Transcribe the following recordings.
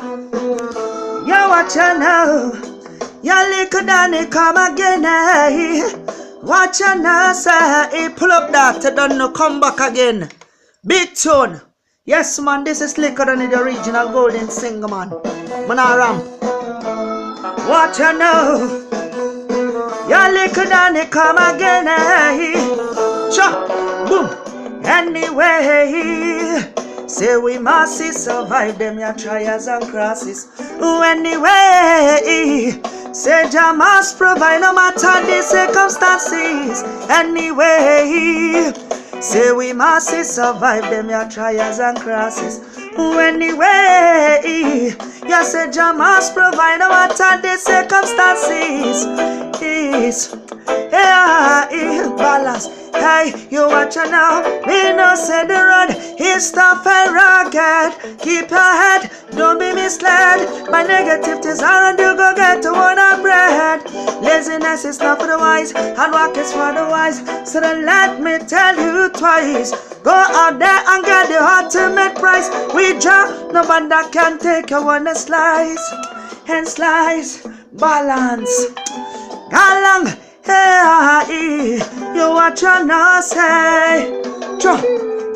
You watch out now. You Likkle Danny come again. Watch out now, sir. Pull up that. Don't no come back again. Big tune. Yes, man. This is Likkle Danny, the original golden singer, man. Man, I ramp. Watch out now. You Likkle Danny come again. Chop. Boom. Anyway. Say we must survive them your trials and crosses. Anyway, say Jah must provide no matter the circumstances. Anyway, say we must survive them your trials and crosses. Anyway, you say Jah must provide no matter the circumstances. Balance. Hey, you watch her now. We know say the road is tough and rugged. Keep your head, don't be misled by negative desire, and you go get to one of bread. Laziness is not for the wise, and work is for the wise. So then let me tell you twice. Go out there and get the ultimate prize. We draw, nobody can take you on a slice. And slice, balance. Along. Hey, you watch your now say.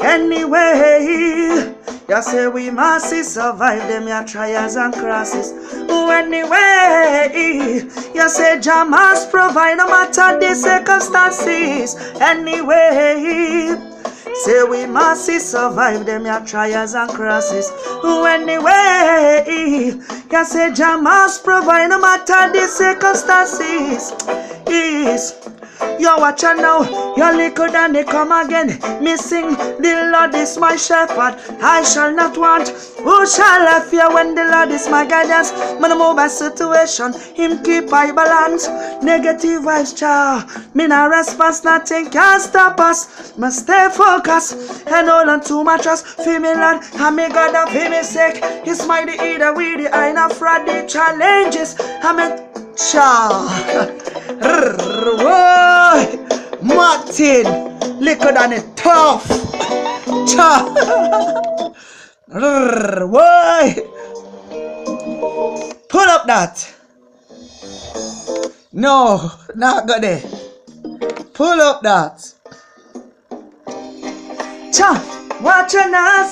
Anyway, you say we must survive them your trials and crosses. Anyway, you say Jah must provide no matter the circumstances. Anyway, say we must survive them your trials and crosses. Anyway, you say Jah must provide no matter the circumstances. You watch her now, your Likkle Danny come again. Me sing, the Lord is my shepherd, I shall not want. Who shall I fear when the Lord is my guidance? Man, move by situation, him keep I balance. Negative vibes, child, me not response, nothing can stop us. Must stay focused and hold on to my trust. Feel me Lord, and me God and feel me sick. He's mighty either with the I not fraud the challenges. I'm a child. Martin, Likkle Danny tough. Pull up that. No, not good there. Pull up that. Watch your now